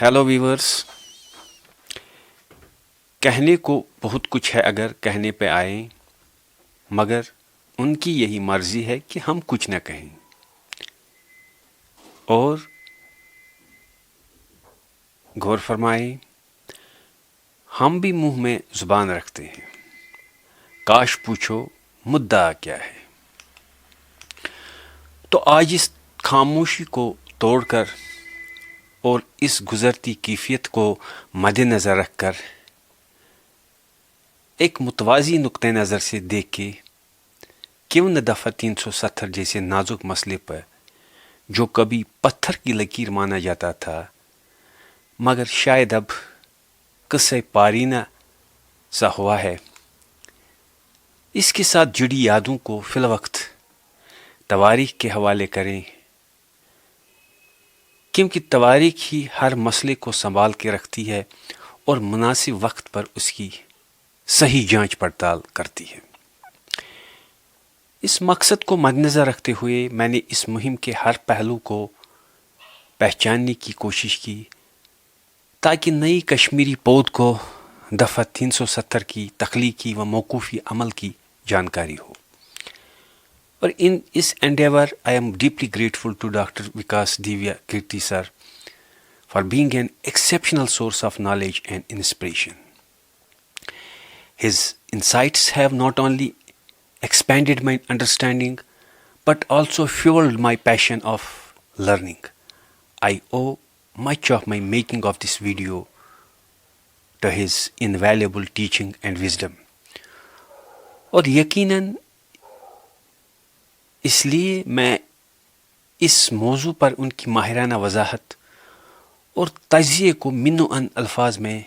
Hello viewers, کہنے کو بہت کچھ ہے اگر کہنے پہ آئیں، مگر ان کی یہی مرضی ہے کہ ہم کچھ نہ کہیں، اور غور فرمائیں ہم بھی منہ میں زبان رکھتے ہیں، کاش پوچھو مدعا کیا ہے۔ تو آج اس خاموشی کو توڑ کر اور اس گزرتی کیفیت کو مد نظر رکھ کر ایک متوازی نقطہ نظر سے دیکھ کے کیوں نہ دفعہ 370 جیسے نازک مسئلے پر جو کبھی پتھر کی لکیر مانا جاتا تھا مگر شاید اب قصہ پارینہ سا ہوا ہے، اس کے ساتھ جڑی یادوں کو فی الوقت تواریخ کے حوالے کریں، کیونکہ تواریخ ہی ہر مسئلے کو سنبھال کے رکھتی ہے اور مناسب وقت پر اس کی صحیح جانچ پڑتال کرتی ہے۔ اس مقصد کو مد نظر رکھتے ہوئے میں نے اس مہم کے ہر پہلو کو پہچاننے کی کوشش کی تاکہ نئی کشمیری پود کو دفعہ 370 کی تخلیقی و موقوفی عمل کی جانکاری ہو۔ اور اس endeavor I am deeply grateful to Dr. Vikas Divya Kirti sir for being an exceptional source of knowledge and inspiration. His insights have not only expanded my understanding but also fueled my passion of learning. I owe much of my making of this video to his invaluable teaching and wisdom. اور یقیناً اس لیے میں اس موضوع پر ان کی ماہرانہ وضاحت اور تجزیے کو من و ان الفاظ میں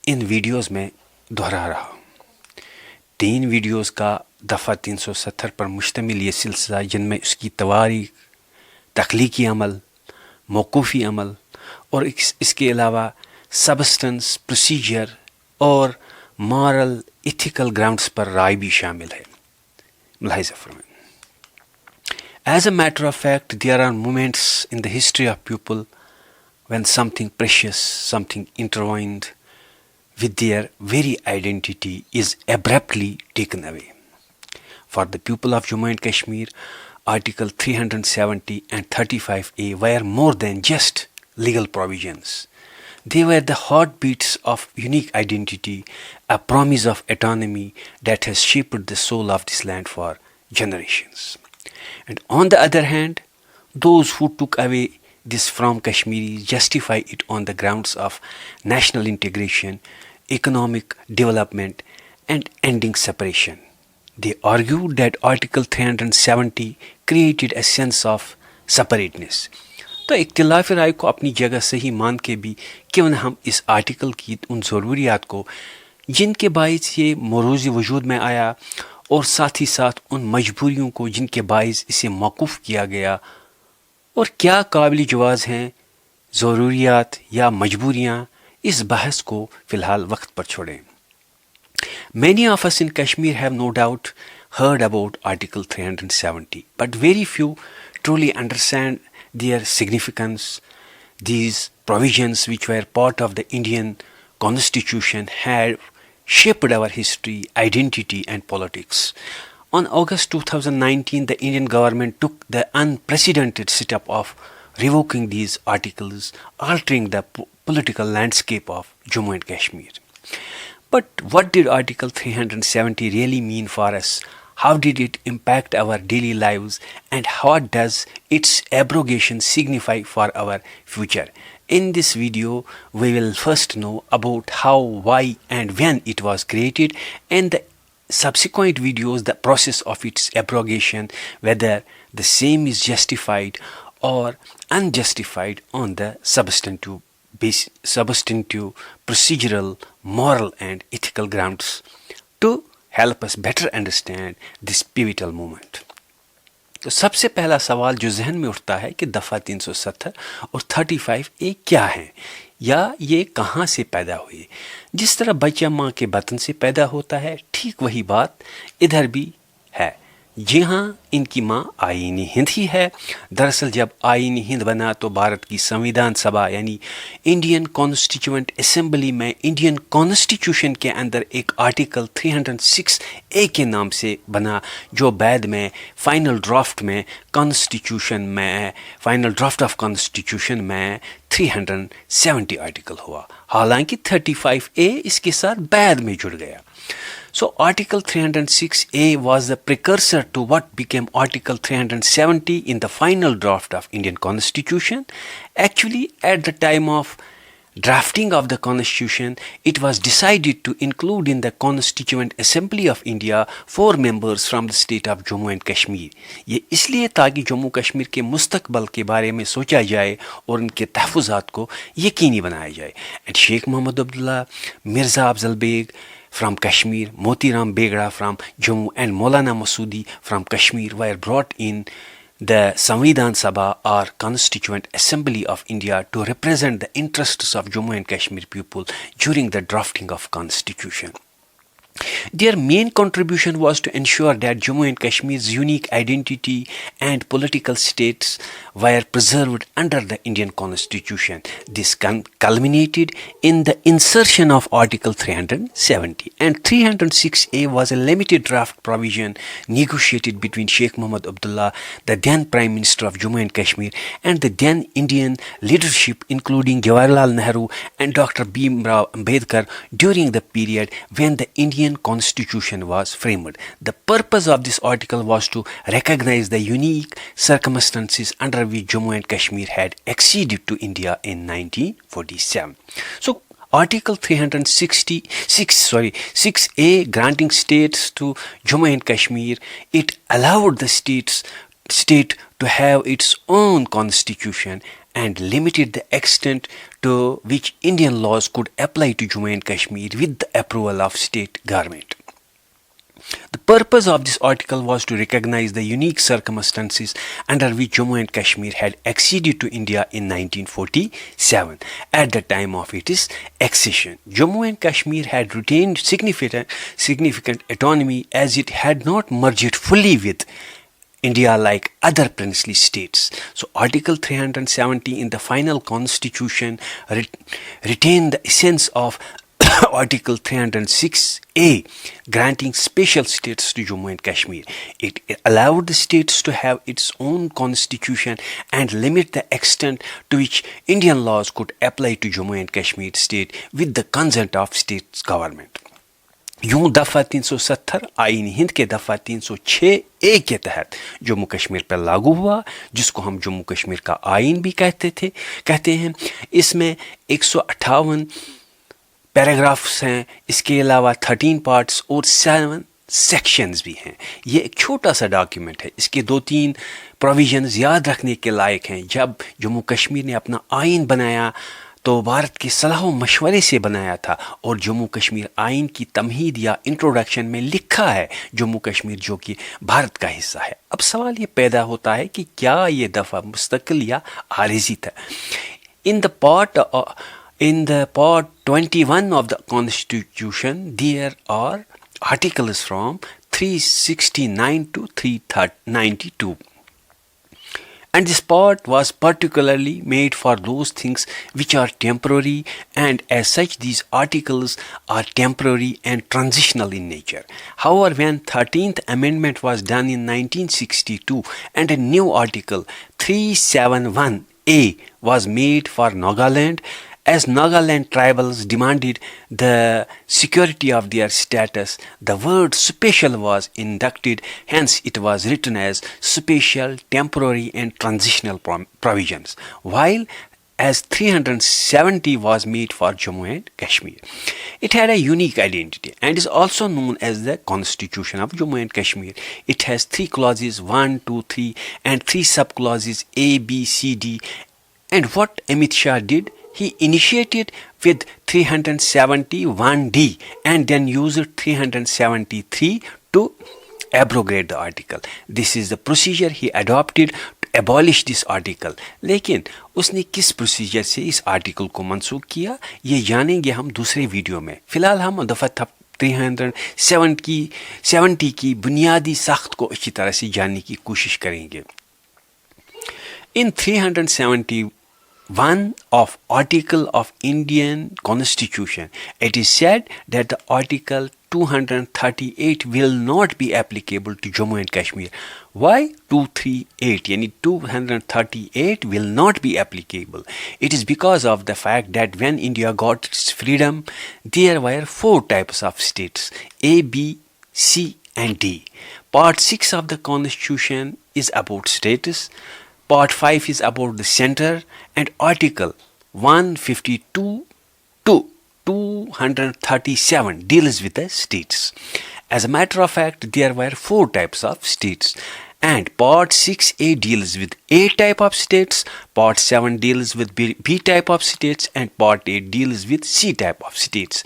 ان ویڈیوز میں دہرا رہا ہوں۔ 3 ویڈیوز کا دفعہ 370 پر مشتمل یہ سلسلہ، جن میں اس کی تواریخ، تخلیقی عمل، موقوفی عمل اور اس کے علاوہ سبسٹنس، پروسیجر اور مارل ایتھیکل گراؤنڈز پر رائے بھی شامل ہے، ملاحظہ فرمائیں۔ As a matter of fact, there are moments in the history of people when something precious, something intertwined with their very identity is abruptly taken away. For the people of Jammu and Kashmir, Article 370 and 35A were more than just legal provisions. They were the heartbeats of unique identity, a promise of autonomy that has shaped the soul of this land for generations. And on the other hand, those who took away this from Kashmiris justify it on the grounds of national integration, economic development, and ending separation. They argued that Article 370 created a sense of separateness. تو اختلاف رائے کو اپنی جگہ صحیح مان کے بھی کیوں نہ ہم اس آرٹیکل کی ان ضروریات کو جن کے باعث یہ موروث وجود میں آیا اور ساتھ ہی ساتھ ان مجبوریوں کو جن کے باعث اسے موقوف کیا گیا، اور کیا قابل جواز ہیں ضروریات یا مجبوریاں، اس بحث کو فی الحال وقت پر چھوڑیں۔ Many of us in Kashmir have no doubt heard about Article 370, but very few truly understand their significance. These provisions, which were part of the Indian Constitution, had shaped our history, identity, and politics. On August 2019, the Indian government took the unprecedented step of revoking these articles, altering the political landscape of Jammu and Kashmir. But what did Article 370 really mean for us? How did it impact our daily lives? And what does its abrogation signify for our future? In this video, we will first know about how, why, and when it was created, and the subsequent videos, the process of its abrogation, whether the same is justified or unjustified on the substantive, procedural, moral, and ethical grounds to help us better understand this pivotal moment. تو سب سے پہلا سوال جو ذہن میں اٹھتا ہے کہ دفعہ 370 اور 35A کیا ہیں، یا یہ کہاں سے پیدا ہوئے؟ جس طرح بچہ ماں کے بطن سے پیدا ہوتا ہے، ٹھیک وہی بات ادھر بھی ہے۔ جی ہاں، ان کی ماں آئینی ہند ہی ہے. دراصل جب آئینی ہند بنا تو بھارت کی سنویدھان سبھا یعنی انڈین کانسٹیٹیوئنٹ اسمبلی میں انڈین کانسٹیٹیوشن کے اندر ایک آرٹیکل 306A کے نام سے بنا، جو بعد میں فائنل ڈرافٹ آف کانسٹیٹیوشن میں 370 آرٹیکل ہوا. حالانکہ 35A اس کے ساتھ بعد میں جڑ گیا. So Article 306A was the precursor to what became Article 370 in the final draft of Indian Constitution. Actually, at the time of drafting of the Constitution, it was decided to include in the Constituent Assembly of India 4 members from the state of Jammu and Kashmir. یہ اس لیے تاکہ جموں کشمیر کے مستقبل کے بارے میں سوچا جائے اور ان کے تحفظات کو یقینی بنایا جائے. And Sheikh Mohammed Abdullah, Mirza Afzal Beg from Kashmir, Moti Ram Begda from Jammu and Maulana Masoodi from Kashmir were brought in the Samvidhan Sabha or Constituent Assembly of India to represent the interests of Jammu and Kashmir people during the drafting of Constitution. Their main contribution was to ensure that Jammu and Kashmir's unique identity and political status were preserved under the Indian Constitution. This culminated in the insertion of Article 370, and 306A was a limited draft provision negotiated between Sheikh Mohammed Abdullah, the then Prime Minister of Jammu and Kashmir, and the then Indian leadership including Jawaharlal Nehru and Dr. Bhimrao Ambedkar during the period when the Indian Constitution was framed. The purpose of this article was to recognize the unique circumstances under which Jammu and Kashmir had acceded to India in 1947. So Article 6A granting states to Jammu and Kashmir, it allowed the state to have its own constitution and limited the extent to which Indian laws could apply to Jammu and Kashmir with the approval of state government. The purpose of this article was to recognize the unique circumstances under which Jammu and Kashmir had acceded to India in 1947. At the time of its accession, Jammu and Kashmir had retained significant autonomy as it had not merged fully with India like other princely states. So Article 370 in the final constitution retained the essence of Article 306A, granting special status to Jammu and Kashmir. It allowed the states to have its own constitution and limit the extent to which Indian laws could apply to Jammu and Kashmir state with the consent of state's government. یوں دفعہ 370 آئین ہند کے دفعہ 306A کے تحت جموں کشمیر پر لاگو ہوا، جس کو ہم جموں کشمیر کا آئین بھی کہتے ہیں. اس میں 158 پیراگرافس ہیں، اس کے علاوہ 13 پارٹس اور 7 سیکشنز بھی ہیں. یہ ایک چھوٹا سا ڈاکیومنٹ ہے، اس کے 2-3 پروویژنز یاد رکھنے کے لائق ہیں. جب جموں کشمیر نے اپنا آئین بنایا تو بھارت کے صلاح و مشورے سے بنایا تھا، اور جموں کشمیر آئین کی تمہید یا انٹروڈکشن میں لکھا ہے جموں کشمیر جو کہ بھارت کا حصہ ہے. اب سوال یہ پیدا ہوتا ہے کہ کیا یہ دفعہ مستقل یا عارضی تھا؟ In the part 21 of the Constitution, there are articles from 369 to 392. And this part was particularly made for those things which are temporary, and as such these articles are temporary and transitional in nature. However, when 13th Amendment was done in 1962 and a new article 371A was made for Nagaland, as Nagaland tribals demanded the security of their status, the word special was inducted, hence it was written as special, temporary and transitional provisions, while as 370 was made for Jammu and Kashmir. It had a unique identity and is also known as the Constitution of Jammu and Kashmir. It has 3 clauses, 1, 2, 3 and 3 sub-clauses A, B, C, D. And what Amit Shah did, he initiated with 371D and then used 373 to abrogate the article. This is the procedure he adopted to abolish this article. لیکن اس نے کس procedure سے اس article کو منسوخ کیا، یہ جانیں گے ہم دوسرے ویڈیو میں. فی الحال ہم دفعہ 370 کی بنیادی ساخت کو اچھی طرح سے جاننے کی کوشش کریں گے. In 371 of Article of Indian Constitution, it is said that the Article 238 will not be applicable to Jammu and Kashmir. Why 238? Yani 238 will not be applicable. It is because of the fact that when India got its freedom, there were 4 types of states: A, B, C and D. Part 6 of the Constitution is about status. Part 5 is about the center, and Article 152 to 237 deals with the states. As a matter of fact, there were 4 types of states, and Part 6A deals with A type of states, Part 7 deals with B type of states, and Part 8 deals with C type of states.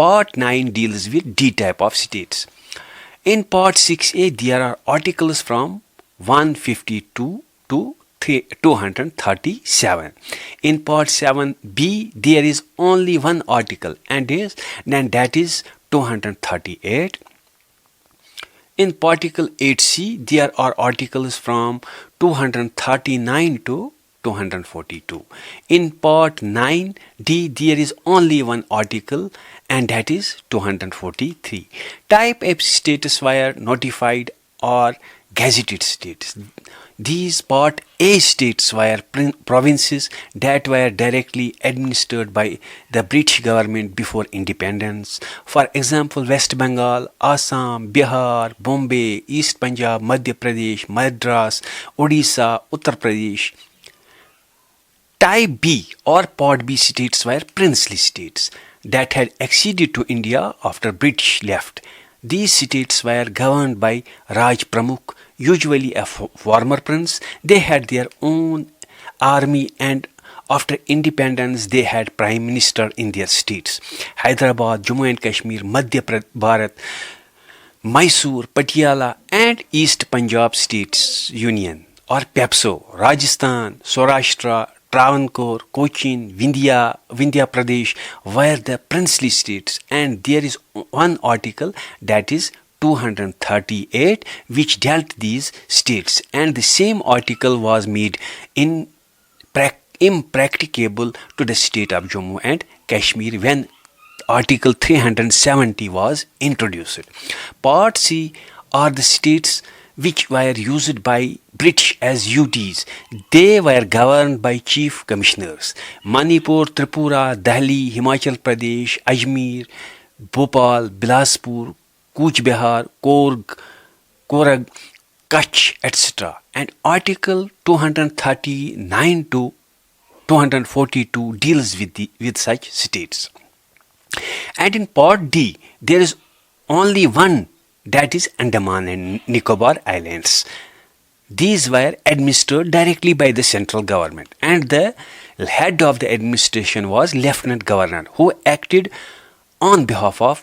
Part 9 deals with D type of states. In Part 6A, there are articles from 152 to 237. In Part 7B, there is only one article, and that is 238. In Article 8C, there are articles from 239 to 242. In Part 9D, there is only one article, and that is 243. Type A states were notified or gazetted states. These Part A states were provinces that were directly administered by the British government before independence. For example, West Bengal, Assam, Bihar, Bombay, East Punjab, Madhya Pradesh, Madras, Odisha, Uttar Pradesh. Type B or Part B states were princely states that had acceded to India after British left. These states were governed by Raj Pramukh, usually a former prince. They had their own army, and after independence they had prime minister in their states. Hyderabad, Jammu and Kashmir, Madhya Bharat, Mysore, Patiala and East Punjab States Union or PEPSO, Rajasthan, Saurashtra, Travancore, Cochin, Vindhya Pradesh were the princely states, and there is one article, that is 238, which dealt these states, and the same article was made impracticable to the state of Jammu and Kashmir when Article 370 was introduced. Part C are the states which were used by British as UTs. They were governed by chief commissioners. Manipur, Tripura, Delhi, Himachal Pradesh, Ajmer, Bhopal, Bilaspur, Cooch Behar, Korag, Kutch, etc. And Article 239 to 242 deals with such states. And in Part D, there is only one, that is Andaman and Nicobar Islands. These were administered directly by the central government, and the head of the administration was Lieutenant Governor, who acted on behalf of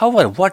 However, what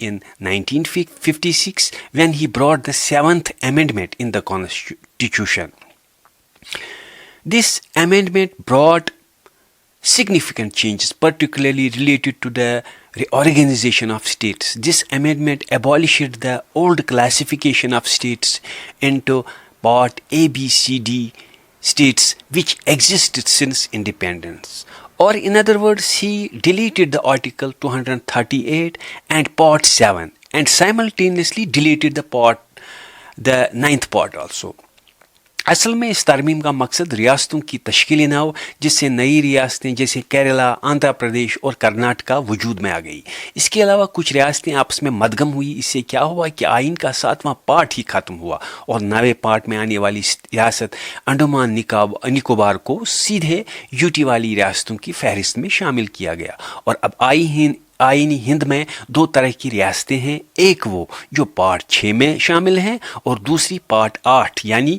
in 1956 when he brought the 7th amendment in the constitution. This amendment brought significant changes, particularly related to the reorganization of states. This amendment abolished the old classification of states into Part A, B, C, D states which existed since independence. Or in other words, he deleted the Article 238 and Part 7 and simultaneously deleted the 9th part also. اصل میں اس ترمیم کا مقصد ریاستوں کی تشکیل نہ ہو جس سے نئی ریاستیں جیسے کیرلا، آندھرا پردیش اور کرناٹکا وجود میں آ گئی. اس کے علاوہ کچھ ریاستیں آپس میں مدغم ہوئی. اس سے کیا ہوا کہ آئین کا 7واں پارٹ ہی ختم ہوا اور 9ویں پارٹ میں آنے والی ریاست انڈمان نکوبار کو سیدھے یوٹی والی ریاستوں کی فہرست میں شامل کیا گیا. اور اب آئینی ہند میں 2 طرح کی ریاستیں ہیں. ایک وہ جو پارٹ 6 میں شامل ہیں اور دوسری پارٹ 8 یعنی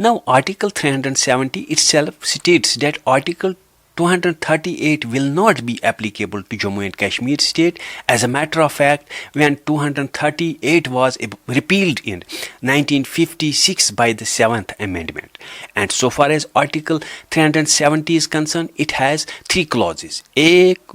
Now Article 370 itself states that Article 238 will not be applicable to Jammu and Kashmir state. As a matter of fact, when 238 was repealed in 1956 by the 7th Amendment, and so far as Article 370 is concerned, it has 3 clauses, 1,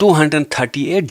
238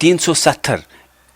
370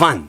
1।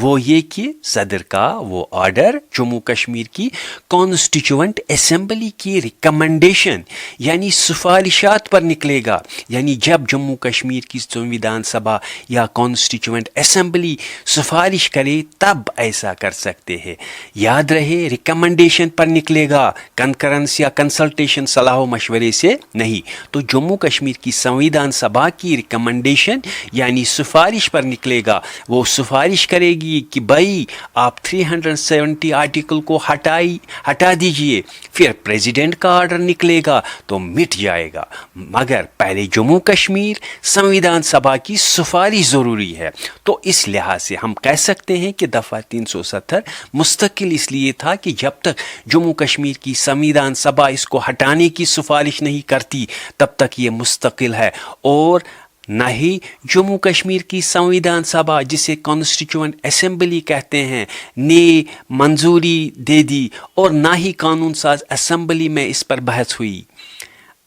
وہ یہ کہ صدر کا وہ order Jammu Kashmir کی constituent assembly کی recommendation یعنی سفارشات پر نکلے گا. یعنی جب جموں کشمیر کی سنویدھان سبھا یا کانسٹیچوئنٹ اسمبلی سفارش کرے تب ایسا کر سکتے ہیں. یاد رہے ریکمنڈیشن پر نکلے گا، کنکرنس یا کنسلٹیشن صلاح و مشورے سے نہیں. تو جموں کشمیر کی سنویدھان سبھا کی ریکمنڈیشن یعنی سفارش پر نکلے گا. وہ سفارش کرے گی کہ بھائی آپ 370 آرٹیکل کو ہٹا دیجئے. پھر پریزیڈنٹ کا آرڈر نکلے گا تو مٹ جائے گا. مگر پہلے جموں کشمیر سنویدھان سبھا کی سفارش ضروری ہے. تو اس لحاظ سے ہم کہہ سکتے ہیں کہ دفعہ 370 مستقل اس لیے تھا کہ جب تک جموں کشمیر کی سنویدھان سبھا اس کو ہٹانے کی سفارش نہیں کرتی تب تک یہ مستقل ہے. اور نہ ہی جموں کشمیر کی سنویدھان سبھا جسے کانسٹیچوئنٹ اسمبلی کہتے ہیں نے منظوری دے دی اور نہ ہی قانون ساز اسمبلی میں اس پر بحث ہوئی.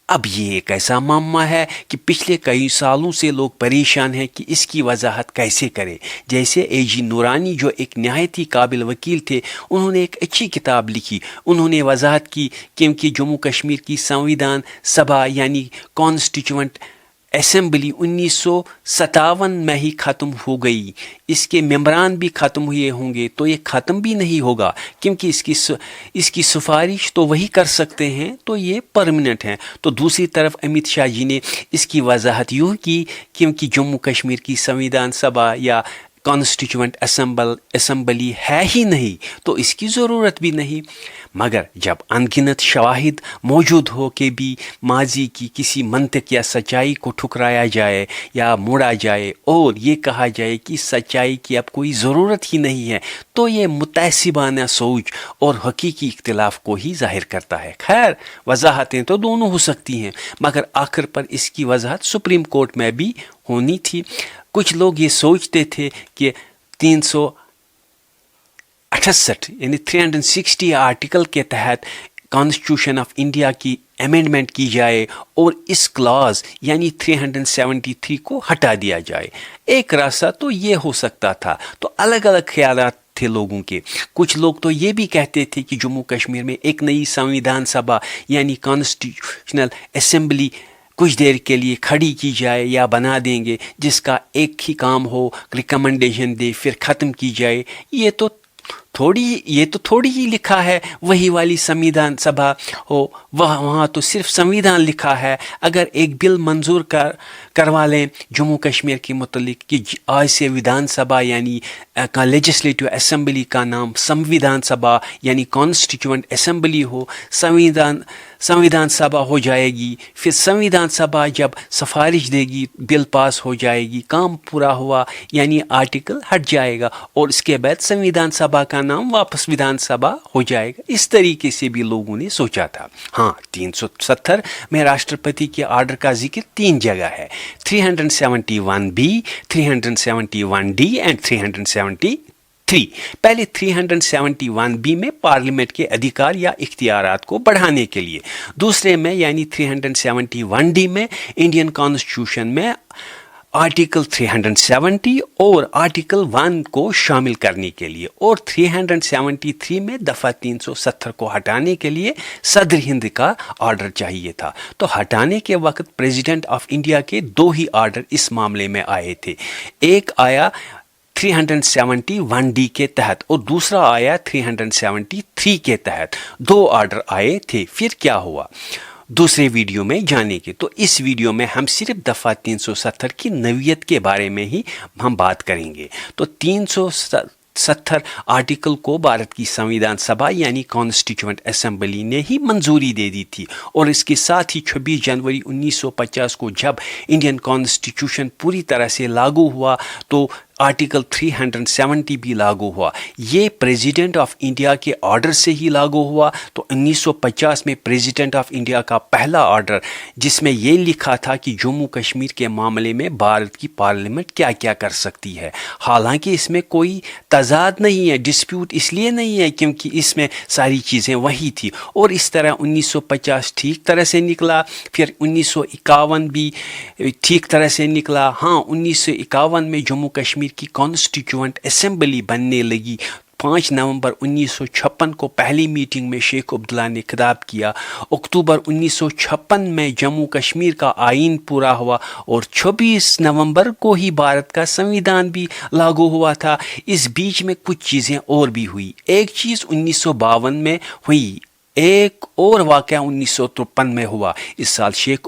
اب یہ ایک ایسا معمہ ہے کہ پچھلے کئی سالوں سے لوگ پریشان ہیں کہ اس کی وضاحت کیسے کرے. جیسے اے جی نورانی جو ایک نہایت ہی قابل وکیل تھے، انہوں نے ایک اچھی کتاب لکھی. انہوں نے وضاحت کی کہ جموں کشمیر کی سنویدھان سبھا یعنی کانسٹیچوئنٹ اسمبلی 1957 میں ہی ختم ہو گئی. اس کے ممبران بھی ختم ہوئے ہوں گے تو یہ ختم بھی نہیں ہوگا کیونکہ اس کی سفارش تو وہی کر سکتے ہیں، تو یہ پرمننٹ ہیں. تو دوسری طرف امت شاہ جی نے اس کی وضاحت یوں کی کیونکہ جموں کشمیر کی سنویدھان سبھا یا کانسٹیچوئنٹ اسمبلی ہے ہی نہیں تو اس کی ضرورت بھی نہیں. مگر جب انگنت شواہد موجود ہو کہ بھی ماضی کی کسی منطق یا سچائی کو ٹھکرایا جائے یا موڑا جائے اور یہ کہا جائے کہ سچائی کی اب کوئی ضرورت ہی نہیں ہے، تو یہ متعصبانہ سوچ اور حقیقی اختلاف کو ہی ظاہر کرتا ہے. خیر، وضاحتیں تو دونوں ہو سکتی ہیں مگر آخر پر اس کی وضاحت سپریم کورٹ میں بھی ہونی تھی. کچھ لوگ یہ سوچتے تھے کہ 368 یعنی 360 آرٹیکل کے تحت کانسٹیٹیوشن آف انڈیا کی امینڈمنٹ کی جائے اور اس کلاز یعنی 373 کو ہٹا دیا جائے. ایک راستہ تو یہ ہو سکتا تھا. تو الگ الگ خیالات تھے لوگوں کے. کچھ لوگ تو یہ بھی کہتے تھے کہ جموں کشمیر میں ایک نئی سنویدھان سبھا یعنی کانسٹیٹیوشنل اسمبلی کچھ دیر کے لیے کھڑی کی جائے یا بنا دیں گے جس کا ایک ہی کام ہو ریکمنڈیشن دے پھر ختم کی جائے. یہ تو تھوڑی ہی لکھا ہے وہی والی سنویدھان سبھا ہو، وہاں تو صرف سنویدھان لکھا ہے. اگر ایک بل منظور کروا لیں جموں کشمیر کے متعلق کہ آج سے ودھان سبھا یعنی لیجسلیٹو اسمبلی کا نام سنویدھان سبھا یعنی کانسٹیچوئنٹ اسمبلی ہو، سنویدھان سبھا ہو جائے گی. پھر سنویدھان سبھا جب سفارش دے گی بل پاس ہو جائے گی، کام پورا ہوا یعنی آرٹیکل ہٹ جائے گا اور اس کے بعد سنویدھان سبھا کا نام واپس ودھان سبھا ہو جائے گا. اس طریقے سے بھی لوگوں نے سوچا تھا. ہاں، 370 میں راشٹرپتی کے آرڈر کا ذکر 3 جگہ ہے: 371B، 371D اینڈ 373. پہلے 371B میں پارلیمنٹ کے ادھیکار یا اختیارات کو بڑھانے کے لیے، دوسرے میں یعنی 371D میں انڈین کانسٹیٹیوشن میں آرٹیکل 370 اور آرٹیکل 1 کو شامل کرنے کے لیے، اور 373 میں دفعہ 370 کو ہٹانے کے لیے صدر ہند کا آرڈر چاہیے تھا. تو ہٹانے کے وقت پریزیڈنٹ آف انڈیا کے 2 ہی آرڈر اس معاملے میں آئے تھے. ایک آیا 371D کے تحت اور دوسرا آیا 373 کے تحت. 2 آرڈر آئے تھے. پھر کیا ہوا دوسرے ویڈیو میں جانے کے. تو اس ویڈیو میں ہم صرف دفعہ 370 کی نوعیت کے بارے میں ہی ہم بات کریں گے. تو 370 آرٹیکل کو بھارت کی سنویدھان سبھا یعنی کانسٹیچوئنٹ اسمبلی نے ہی منظوری دے دی تھی، اور اس کے ساتھ ہی 26 جنوری 1950 کو جب انڈین کانسٹیٹیوشن پوری طرح سے لاگو ہوا تو آرٹیکل 370 بھی لاگو ہوا. یہ پریزیڈنٹ آف انڈیا کے آرڈر سے ہی لاگو ہوا. تو 1950 میں پریزیڈنٹ آف انڈیا کا پہلا آرڈر جس میں یہ لکھا تھا کہ جموں کشمیر کے معاملے میں بھارت کی پارلیمنٹ کیا کیا کر سکتی ہے. حالانکہ اس میں کوئی تضاد نہیں ہے، ڈسپیوٹ اس لیے نہیں ہے کیونکہ اس میں ساری چیزیں وہی تھی. اور اس طرح 1950 ٹھیک طرح سے نکلا. پھر 1951 بھی ٹھیک طرح سے نکلا. ہاں، 1951 میں جموں کشمیر کشمیر کی کانسٹیٹیوئنٹ اسمبلی بننے لگی 5 نومبر 1956 کو پہلی میٹنگ میں شیخ عبداللہ نے خطاب کیا. اکتوبر 1956 میں جموں کشمیر کا آئین پورا ہوا اور 26 نومبر کو ہی بھارت کا سنویدھان بھی لاگو ہوا تھا. اس بیچ میں کچھ چیزیں اور بھی ہوئی. ایک چیز 1952 میں ہوئی، ایک اور واقعہ 1953 میں ہوا. اس سال شیخ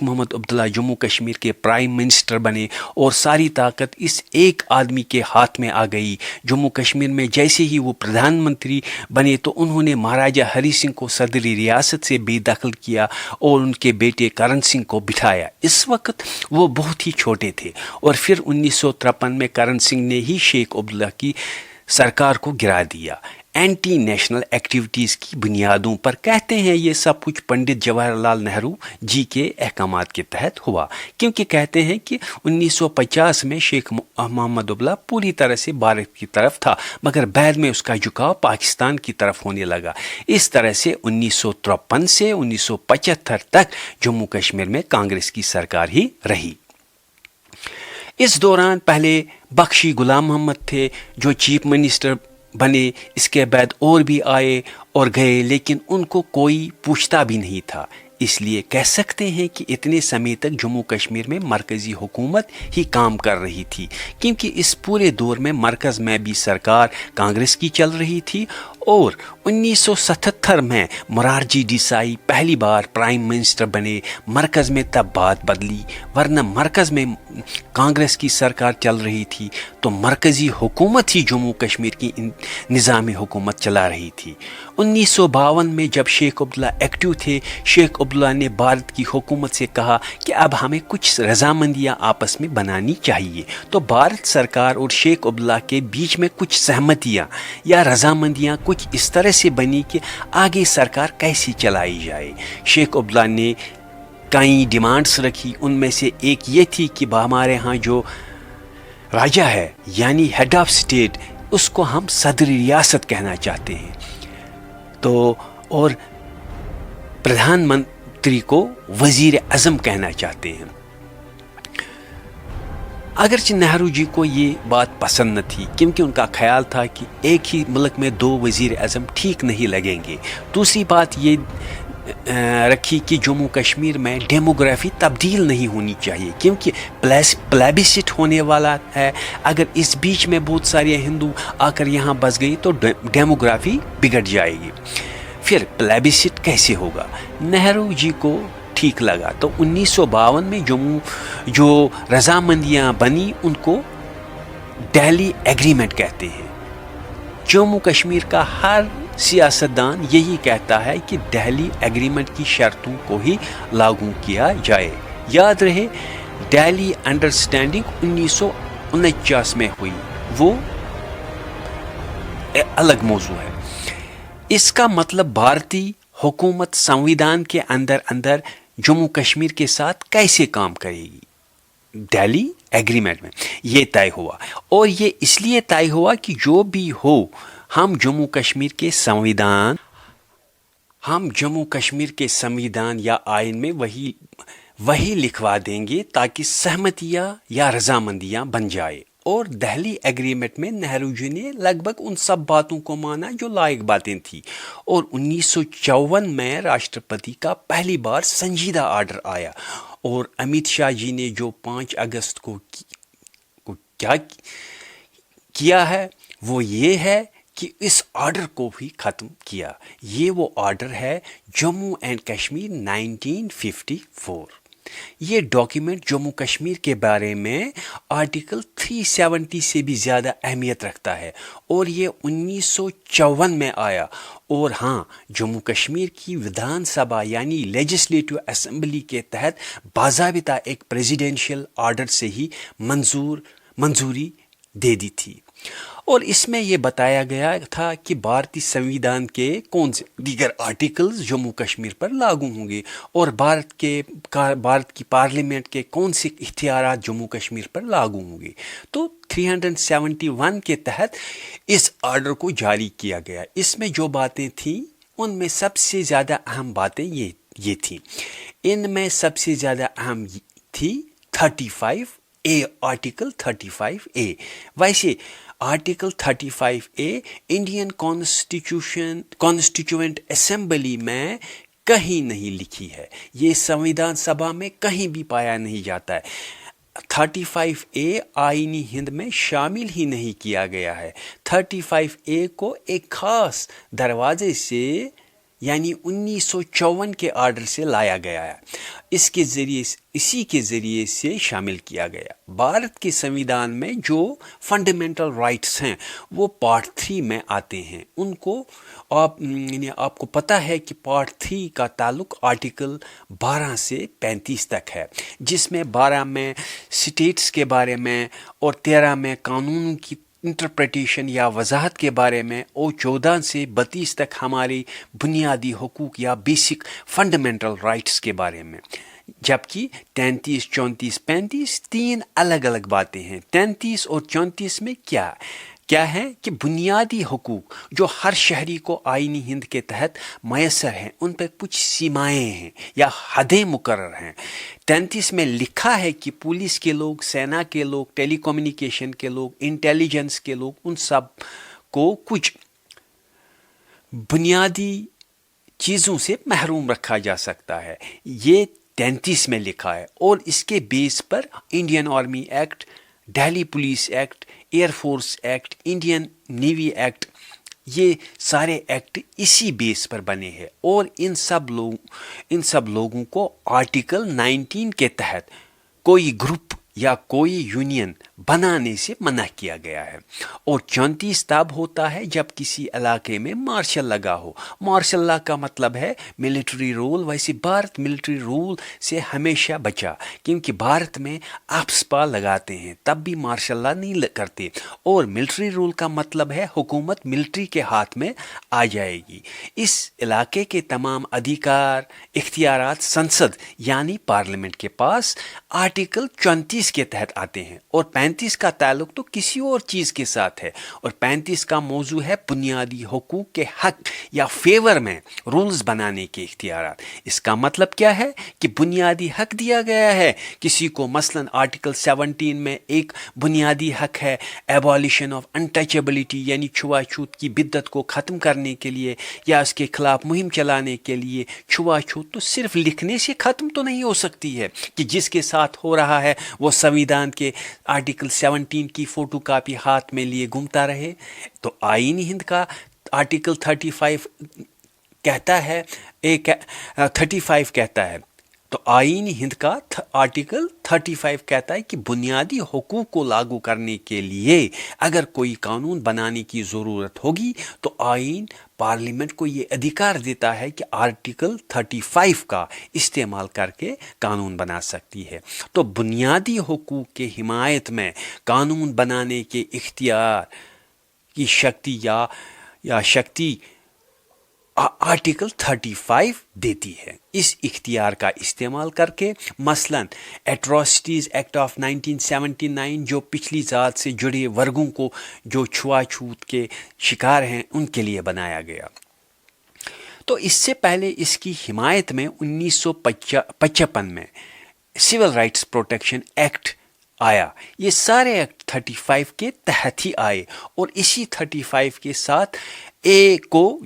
محمد عبداللہ جموں کشمیر کے پرائم منسٹر بنے اور ساری طاقت اس ایک آدمی کے ہاتھ میں آ گئی. جموں کشمیر میں جیسے ہی وہ پردھان منتری بنے تو انہوں نے مہاراجہ ہری سنگھ کو صدری ریاست سے بے دخل کیا اور ان کے بیٹے کرن سنگھ کو بٹھایا. اس وقت وہ بہت ہی چھوٹے تھے اور پھر 1953 میں کرن سنگھ نے ہی شیخ عبداللہ کی سرکار کو گرا دیا. اینٹی نیشنل ایکٹیویٹیز کی بنیادوں پر. کہتے ہیں یہ سب کچھ پنڈت جواہر لال نہرو جی کے احکامات کے تحت ہوا، کیونکہ کہتے ہیں کہ 1950 میں شیخ محمد عبداللہ پوری طرح سے بھارت کی طرف تھا، مگر بعد میں اس کا جھکاؤ پاکستان کی طرف ہونے لگا. اس طرح سے 1953 سے 1975 تک جموں کشمیر میں کانگریس کی سرکار ہی رہی. اس دوران پہلے بخشی غلام محمد تھے جو چیف منسٹر بنے، اس کے بعد اور بھی آئے اور گئے، لیکن ان کو کوئی پوچھتا بھی نہیں تھا. اس لیے کہہ سکتے ہیں کہ اتنے سمے تک جموں کشمیر میں مرکزی حکومت ہی کام کر رہی تھی، کیونکہ اس پورے دور میں مرکز میں بھی سرکار کانگریس کی چل رہی تھی. اور 1977 میں مرارجی دیسائی پہلی بار پرائم منسٹر بنے. مرکز میں تب بات بدلی، ورنہ مرکز میں کانگریس کی سرکار چل رہی تھی تو مرکزی حکومت ہی جموں کشمیر کی نظام حکومت چلا رہی تھی. 1952 میں جب شیخ عبداللہ ایکٹیو تھے، شیخ عبداللہ نے بھارت کی حکومت سے کہا کہ اب ہمیں کچھ رضامندیاں آپس میں بنانی چاہیے. تو بھارت سرکار اور شیخ عبداللہ کے بیچ میں کچھ سہمتیاں یا رضامندیاں کچھ اس طرح سے بنی کہ آگے سرکار کیسی چلائی جائے. شیخ عبداللہ نے کئی ڈیمانڈس رکھی. ان میں سے ایک یہ تھی کہ ہمارے ہاں جو راجہ ہے یعنی ہیڈ آف اسٹیٹ، اس کو ہم صدر ریاست کہنا چاہتے ہیں، تو اور پردھان منتری کو وزیر اعظم کہنا چاہتے ہیں. اگرچہ نہرو جی کو یہ بات پسند نہ تھی، کیونکہ ان کا خیال تھا کہ ایک ہی ملک میں 2 وزیر اعظم ٹھیک نہیں لگیں گے. دوسری بات یہ رکھی کہ جموں کشمیر میں ڈیموگرافی تبدیل نہیں ہونی چاہیے، کیونکہ پلیبسٹ ہونے والا ہے. اگر اس بیچ میں بہت سارے ہندو آ کر یہاں بس گئی تو ڈیموگرافی بگڑ جائے گی. پھر پلیبسٹ کیسے ہوگا؟ نہرو جی کو ٹھیک لگا. تو 1952 میں جو رضامندیاں بنی ان کو دہلی ایگریمنٹ کہتے ہیں. جموں کشمیر کا ہر سیاستدان یہی کہتا ہے کہ دہلی ایگریمنٹ کی شرطوں کو ہی لاگو کیا جائے. یاد رہے دہلی انڈرسٹینڈنگ 1949 میں ہوئی، وہ الگ موضوع ہے. اس کا مطلب بھارتی حکومت سنویدھان کے اندر جموں کشمیر کے ساتھ کیسے کام کرے گی. دہلی ایگریمنٹ میں یہ طے ہوا، اور یہ اس لیے طے ہوا کہ جو بھی ہو ہم جموں کشمیر کے سنویدھان یا آئین میں وہی لکھوا دیں گے تاکہ سہمتیاں یا رضامندیاں بن جائے. اور دہلی ایگریمنٹ میں نہرو جی نے لگ بھگ ان سب باتوں کو مانا جو لائق باتیں تھیں. اور 1954 میں راشٹرپتی کا پہلی بار سنجیدہ آرڈر آیا، اور امت شاہ جی نے جو 5 اگست کو کیا کیا ہے وہ یہ ہے کہ اس آرڈر کو بھی ختم کیا. یہ وہ آرڈر ہے جموں اینڈ کشمیر 1954. یہ ڈاکیومنٹ جموں کشمیر کے بارے میں آرٹیکل 370 سے بھی زیادہ اہمیت رکھتا ہے، اور یہ 1954 میں آیا. اور ہاں، جموں کشمیر کی ودھان سبھا یعنی لیجسلیٹو اسمبلی کے تحت باضابطہ ایک پریزیڈنشل آرڈر سے ہی منظوری دے دی تھی. اور اس میں یہ بتایا گیا تھا کہ بھارتی سنویدھان کے کون سے دیگر آرٹیکلز جموں کشمیر پر لاگو ہوں گے، اور بھارت کی پارلیمنٹ کے کون سے اختیارات جموں کشمیر پر لاگو ہوں گے. تو 371 کے تحت اس آرڈر کو جاری کیا گیا. اس میں جو باتیں تھیں ان میں سب سے زیادہ اہم باتیں یہ تھیں. ان میں سب سے زیادہ اہم تھی 35 اے آرٹیکل 35A. ویسے article 35A Indian constituent assembly میں کہیں نہیں لکھی ہے، یہ سنویدھان سبھا میں کہیں بھی پایا نہیں جاتا ہے. 35A آئینی ہند میں شامل ہی نہیں کیا گیا ہے. 35A کو ایک خاص دروازے سے یعنی 1954 کے آرڈر سے لایا گیا ہے، اسی کے ذریعے سے شامل کیا گیا. بھارت کے سنویدھان میں جو فنڈامنٹل رائٹس ہیں وہ پارٹ 3 میں آتے ہیں. ان کو آپ کو پتہ ہے کہ پارٹ 3 کا تعلق آرٹیکل 12 سے 35 تک ہے، جس میں 12 میں سٹیٹس کے بارے میں اور 13 میں قانون کی انٹرپریٹیشن یا وضاحت کے بارے میں، اور 14 سے 32 تک ہماری بنیادی حقوق یا بیسک فنڈامنٹل رائٹس کے بارے میں. جبکہ 33، 34، 35 تین الگ الگ باتیں ہیں. 33 اور 34 میں کیا ہے کہ بنیادی حقوق جو ہر شہری کو آئینی ہند کے تحت میسر ہیں، ان پہ کچھ سیمائیں ہیں یا حدیں مقرر ہیں. 33 میں لکھا ہے کہ پولیس کے لوگ، سینا کے لوگ، ٹیلی کمیونیکیشن کے لوگ، انٹیلیجنس کے لوگ، ان سب کو کچھ بنیادی چیزوں سے محروم رکھا جا سکتا ہے. یہ 33 میں لکھا ہے، اور اس کے بیس پر Indian army act, Delhi police act, air force act, Indian navy act, یہ سارے ایکٹ اسی بیس پر بنے ہیں. اور ان سب لوگوں کو آرٹیکل 19 کے تحت کوئی گروپ یا کوئی یونین بنانے سے منع کیا گیا ہے. اور 34 تب ہوتا ہے جب کسی علاقے میں مارشل لگا ہو. مارشل لا کا مطلب ہے ملٹری رول. ویسے بھارت ملٹری رول سے ہمیشہ بچا، کیونکہ بھارت میں آپس پا لگاتے ہیں، تب بھی مارشل لا نہیں کرتے. اور ملٹری رول کا مطلب ہے حکومت ملٹری کے ہاتھ میں آ جائے گی. اس علاقے کے تمام اختیارات سنسد یعنی پارلیمنٹ کے پاس آرٹیکل 34 کے تحت آتے ہیں. اور 35 کا تعلق تو کسی اور چیز کے ساتھ ہے، اور 35 کا موضوع ہے بنیادی حقوق کے حق یا فیور میں رولز بنانے کے اختیارات. اس کا مطلب کیا ہے کہ بنیادی حق دیا گیا ہے کسی کو. مثلا آرٹیکل 17 میں ایک بنیادی حق ہے ایبالیشن آف انٹچیبلٹی، یعنی چھوا چھوت کی بدت کو ختم کرنے کے لیے یا اس کے خلاف مہم چلانے کے لیے. چھوا چھوت تو صرف لکھنے سے ختم تو نہیں ہو سکتی ہے کہ جس کے ساتھ ہو رہا ہے وہ سنویدھان کے آرٹیکل 17 کی فوٹو کاپی ہاتھ میں لیے گھومتا رہے. تو آئینی ہند کا آرٹیکل 35 کہتا ہے 35 کہتا ہے، تو آئینی ہند کا آرٹیکل 35 کہتا ہے کہ بنیادی حقوق کو لاگو کرنے کے لیے اگر کوئی قانون بنانے کی ضرورت ہوگی تو آئین پارلیمنٹ کو یہ ادھیکار دیتا ہے کہ آرٹیکل 35 کا استعمال کر کے قانون بنا سکتی ہے. تو بنیادی حقوق کے حمایت میں قانون بنانے کے اختیار کی شکتی آرٹیکل 35 دیتی ہے. اس اختیار کا استعمال کر کے مثلا ایٹراسٹیز ایکٹ آف 1979 جو پچھلی ذات سے جڑے ورگوں کو جو چھوا چھوت کے شکار ہیں ان کے لیے بنایا گیا. تو اس سے پہلے اس کی حمایت میں 1955 میں سول رائٹس پروٹیکشن ایکٹ آیا. یہ سارے ایکٹ 35 کے تحت ہی آئے، اور اسی 35 کے ساتھ اے کو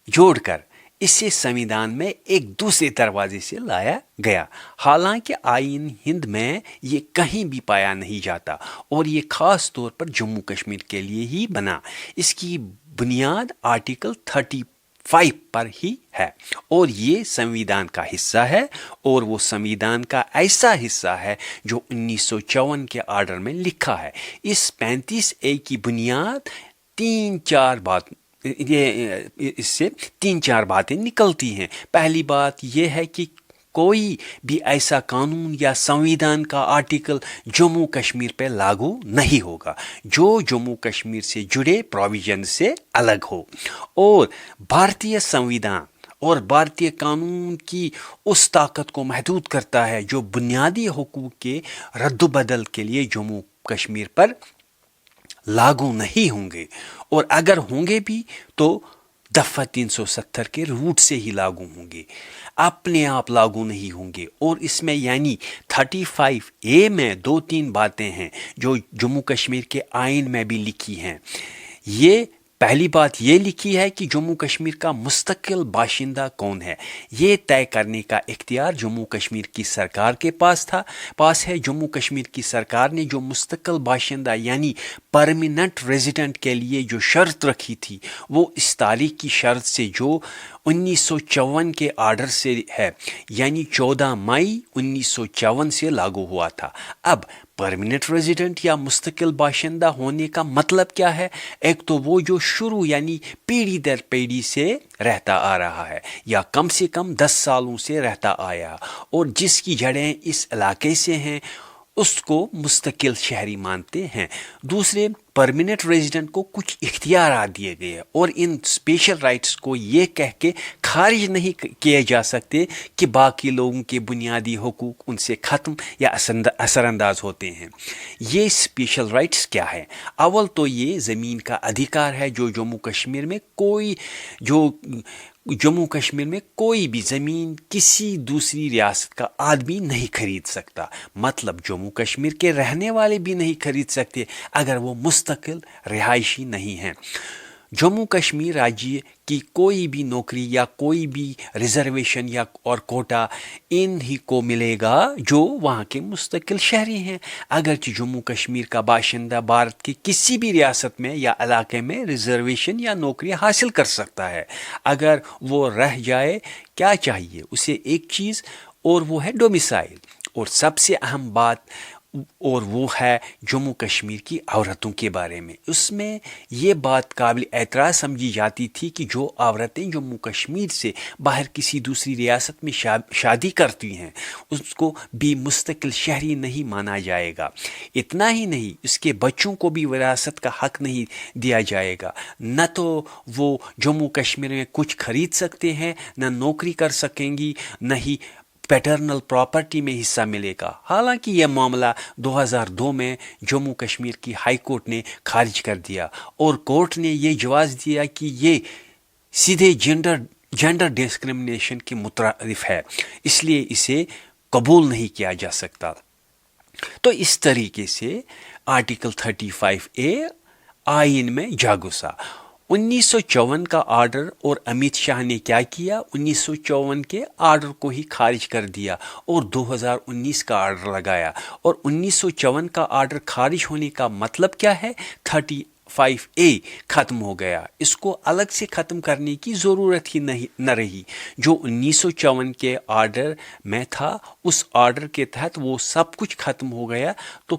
جوڑ کر اسے سنویدھان میں ایک دوسرے دروازے سے لایا گیا. حالانکہ آئین ہند میں یہ کہیں بھی پایا نہیں جاتا، اور یہ خاص طور پر جموں کشمیر کے لیے ہی بنا. اس کی بنیاد آرٹیکل 35 پر ہی ہے، اور یہ سنویدھان کا حصہ ہے، اور وہ سنویدھان کا ایسا حصہ ہے جو 1954 کے آرڈر میں لکھا ہے. اس 35A کی بنیاد اس سے تین چار باتیں نکلتی ہیں. پہلی بات یہ ہے کہ کوئی بھی ایسا قانون یا سنویدھان کا آرٹیکل جموں کشمیر پہ لاگو نہیں ہوگا جو جموں کشمیر سے جڑے پروویژن سے الگ ہو. اور بھارتیہ سنویدھان اور بھارتی قانون کی اس طاقت کو محدود کرتا ہے جو بنیادی حقوق کے رد و بدل کے لیے جموں کشمیر پر لاگو نہیں ہوں گے، اور اگر ہوں گے بھی تو دفعہ 370 کے روٹ سے ہی لاگو ہوں گے، اپنے آپ لاگو نہیں ہوں گے۔ اور اس میں یعنی 35A میں 2-3 باتیں ہیں جو جموں کشمیر کے آئین میں بھی لکھی ہیں۔ یہ پہلی بات یہ لکھی ہے کہ جموں کشمیر کا مستقل باشندہ کون ہے، یہ طے کرنے کا اختیار جموں کشمیر کی سرکار کے پاس ہے۔ جموں کشمیر کی سرکار نے جو مستقل باشندہ یعنی پرمیننٹ ریزیڈنٹ کے لیے جو شرط رکھی تھی، وہ اس تاریخ کی شرط سے جو 1954 کے آرڈر سے ہے، یعنی 14 مئی 1954 سے لاگو ہوا تھا۔ اب پرمیننٹ ریزیڈنٹ یا مستقل باشندہ ہونے کا مطلب کیا ہے؟ ایک تو وہ جو شروع یعنی پیڑھی در پیڑھی سے رہتا آ رہا ہے یا کم سے کم 10 سالوں سے رہتا آیا اور جس کی جڑیں اس علاقے سے ہیں، اس کو مستقل شہری مانتے ہیں۔ دوسرے، پرمیننٹ ریزیڈنٹ کو کچھ اختیارات دیے گئے اور ان اسپیشل رائٹس کو یہ کہہ کے خارج نہیں کیے جا سکتے کہ باقی لوگوں کے بنیادی حقوق ان سے ختم یا اثر انداز ہوتے ہیں۔ یہ اسپیشل رائٹس کیا ہے؟ اول تو یہ زمین کا ادھیکار ہے جو جموں کشمیر میں کوئی بھی زمین کسی دوسری ریاست کا آدمی نہیں خرید سکتا، مطلب جموں کشمیر کے رہنے والے بھی نہیں خرید سکتے اگر وہ مستقل رہائشی نہیں ہیں۔ جموں کشمیر راجیہ کی کوئی بھی نوکری یا کوئی بھی ریزرویشن یا اور کوٹا ان ہی کو ملے گا جو وہاں کے مستقل شہری ہیں، اگرچہ جموں کشمیر کا باشندہ بھارت کی کسی بھی ریاست میں یا علاقے میں ریزرویشن یا نوکری حاصل کر سکتا ہے۔ اگر وہ رہ جائے کیا چاہیے اسے؟ ایک چیز، اور وہ ہے ڈومیسائل، اور سب سے اہم بات اور وہ ہے جموں کشمیر کی عورتوں کے بارے میں۔ اس میں یہ بات قابل اعتراض سمجھی جاتی تھی کہ جو عورتیں جموں کشمیر سے باہر کسی دوسری ریاست میں شادی کرتی ہیں اس کو بھی مستقل شہری نہیں مانا جائے گا۔ اتنا ہی نہیں، اس کے بچوں کو بھی وراثت کا حق نہیں دیا جائے گا، نہ تو وہ جموں کشمیر میں کچھ خرید سکتے ہیں، نہ نوکری کر سکیں گی، نہ ہی پیٹرنل پراپرٹی میں حصہ ملے گا۔ حالانکہ یہ معاملہ 2002 میں جموں کشمیر کی ہائی کورٹ نے خارج کر دیا اور کورٹ نے یہ جواز دیا کہ یہ سیدھے جینڈر ڈسکرمنیشن کے مترادف ہے، اس لیے اسے قبول نہیں کیا جا سکتا۔ تو اس طریقے سے آرٹیکل 35A آئین میں جا گھسا۔ 1954 کا آرڈر، اور امیت شاہ نے کیا کیا؟ 1954 کے آرڈر کو ہی خارج کر دیا اور 2019 کا آرڈر لگایا۔ اور 1954 کا آرڈر خارج ہونے کا مطلب کیا ہے؟ 35A ختم ہو گیا، اس کو الگ سے ختم کرنے کی ضرورت ہی نہ رہی۔ جو 1954 کے آرڈر میں تھا اس آرڈر کے تحت وہ سب کچھ ختم ہو گیا۔ تو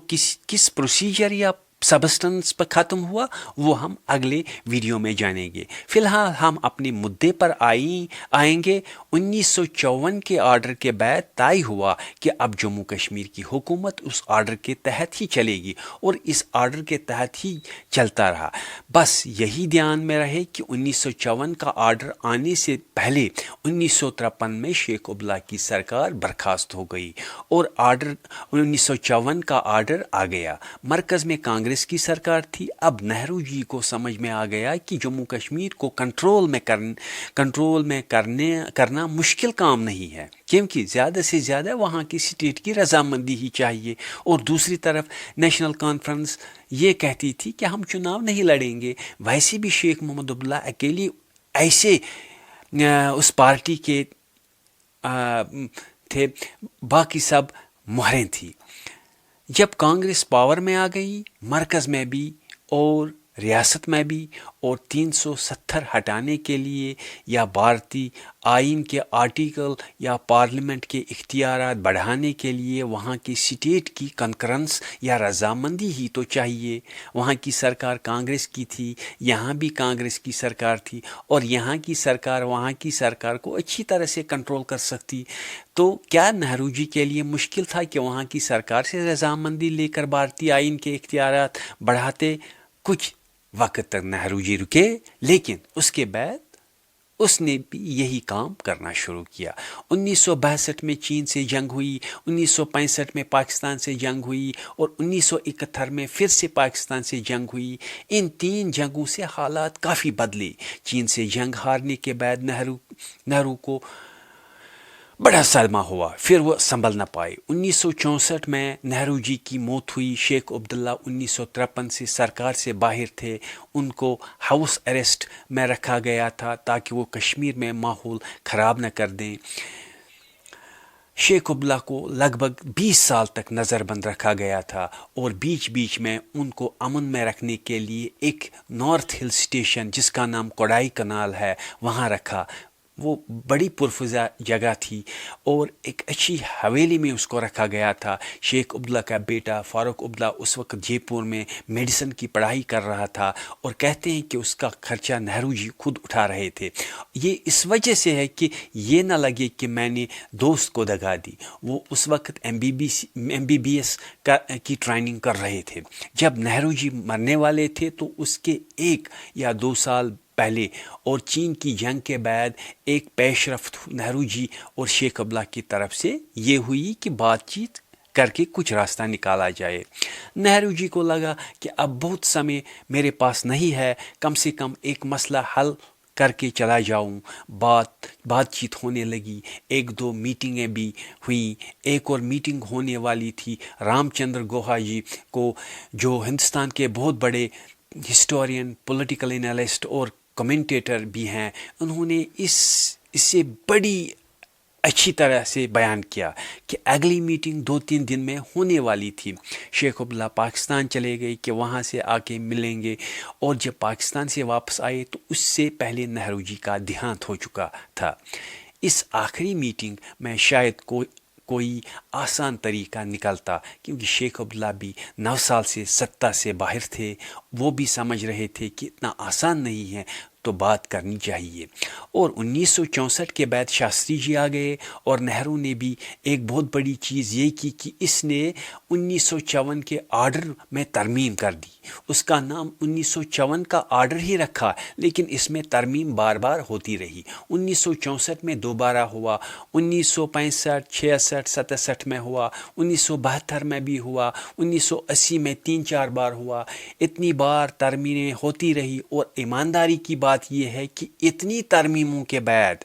کس پروسیجر یا سبسٹنس پر ختم ہوا وہ ہم اگلے ویڈیو میں جانیں گے۔ فی الحال ہم اپنے مدعے پر آئیں گے۔ 1954 کے آرڈر کے بعد طے ہوا کہ اب جموں کشمیر کی حکومت اس آرڈر کے تحت ہی چلے گی اور اس آرڈر کے تحت ہی چلتا رہا۔ بس یہی دھیان میں رہے کہ 1954 کا آرڈر آنے سے پہلے 1953 میں شیخ عبداللہ کی سرکار برخاست ہو گئی اور 1954 کا آرڈر آ گیا۔ مرکز میں کانگریس کی سرکار تھی۔ اب نہرو جی کو سمجھ میں آ گیا کہ جموں کشمیر کو کنٹرول میں کرنا مشکل کام نہیں ہے، کیونکہ زیادہ سے زیادہ وہاں کی اسٹیٹ کی رضامندی ہی چاہیے، اور دوسری طرف نیشنل کانفرنس یہ کہتی تھی کہ ہم چناؤ نہیں لڑیں گے۔ ویسے بھی شیخ محمد عبداللہ اکیلی ایسے اس پارٹی کے تھے، باقی سب مہریں تھیں۔ جب کانگریس پاور میں آ گئی، مرکز میں بھی اور ریاست میں بھی، اور 370 ہٹانے کے لیے یا بھارتی آئین کے آرٹیکل یا پارلیمنٹ کے اختیارات بڑھانے کے لیے وہاں کی اسٹیٹ کی کنکرنس یا رضامندی ہی تو چاہیے۔ وہاں کی سرکار کانگریس کی تھی، یہاں بھی کانگریس کی سرکار تھی، اور یہاں کی سرکار وہاں کی سرکار کو اچھی طرح سے کنٹرول کر سکتی۔ تو کیا نہرو جی کے لیے مشکل تھا کہ وہاں کی سرکار سے رضامندی لے کر بھارتی آئین کے اختیارات بڑھاتے؟ کچھ وقت تک نہرو جی رکے، لیکن اس کے بعد اس نے بھی یہی کام کرنا شروع کیا۔ 1962 میں چین سے جنگ ہوئی، 1965 میں پاکستان سے جنگ ہوئی، اور 1971 میں پھر سے پاکستان سے جنگ ہوئی۔ ان 3 جنگوں سے حالات کافی بدلے۔ چین سے جنگ ہارنے کے بعد نہرو کو بڑا صدمہ ہوا، پھر وہ سنبھل نہ پائے۔ 1964 میں نہرو جی کی موت ہوئی۔ شیخ عبداللہ 1953 سے سرکار سے باہر تھے، ان کو ہاؤس اریسٹ میں رکھا گیا تھا تاکہ وہ کشمیر میں ماحول خراب نہ کر دیں۔ شیخ عبداللہ کو لگ بھگ 20 سال تک نظر بند رکھا گیا تھا، اور بیچ بیچ میں ان کو امن میں رکھنے کے لیے ایک نارتھ ہل اسٹیشن جس کا نام کوڈائی کنال ہے وہاں رکھا۔ وہ بڑی پرفضا جگہ تھی، اور ایک اچھی حویلی میں اس کو رکھا گیا تھا۔ شیخ عبداللہ کا بیٹا فاروق عبداللہ اس وقت جے پور میں میڈیسن کی پڑھائی کر رہا تھا، اور کہتے ہیں کہ اس کا خرچہ نہرو جی خود اٹھا رہے تھے۔ یہ اس وجہ سے ہے کہ یہ نہ لگے کہ میں نے دوست کو دگا دی۔ وہ اس وقت MBBS کی ٹریننگ کر رہے تھے۔ جب نہرو جی مرنے والے تھے تو اس کے 1 یا 2 سال پہلے اور چین کی جنگ کے بعد ایک پیش رفت نہرو جی اور شیخ عبداللہ کی طرف سے یہ ہوئی کہ بات چیت کر کے کچھ راستہ نکالا جائے۔ نہرو جی کو لگا کہ اب بہت سمے میرے پاس نہیں ہے، کم سے کم ایک مسئلہ حل کر کے چلا جاؤں۔ بات چیت ہونے لگی، 1-2 میٹنگیں بھی ہوئیں۔ ایک اور میٹنگ ہونے والی تھی رام چندر گوہا جی کو، جو ہندوستان کے بہت بڑے ہسٹورین، پولیٹیکل انالسٹ اور کمنٹیٹر بھی ہیں۔ انہوں نے اسے بڑی اچھی طرح سے بیان کیا کہ اگلی میٹنگ 2-3 دن میں ہونے والی تھی۔ شیخ عبداللہ پاکستان چلے گئے کہ وہاں سے آ کے ملیں گے، اور جب پاکستان سے واپس آئے تو اس سے پہلے نہرو جی کا دیہانت ہو چکا تھا۔ اس آخری میٹنگ میں شاید کوئی آسان طریقہ نکلتا، کیونکہ شیخ عبداللہ بھی 9 سال سے سطح سے باہر تھے۔ وہ بھی سمجھ رہے تھے کہ اتنا آسان نہیں ہے، تو بات کرنی چاہیے۔ اور 1964 کے بعد شاستری جی آ گئے، اور نہرو نے بھی ایک بہت بڑی چیز یہ کی کہ اس نے 1954 کے آرڈر میں ترمیم کر دی۔ اس کا نام 1954 کا آرڈر ہی رکھا، لیکن اس میں ترمیم بار بار ہوتی رہی۔ 1964 میں دوبارہ ہوا، 1965، 66، 67 میں ہوا، 1972 میں بھی ہوا، 1980 میں 3-4 بار ہوا۔ اتنی بار ترمیمیں ہوتی رہی، اور ایمانداری کی بات یہ ہے کہ اتنی ترمیموں کے بعد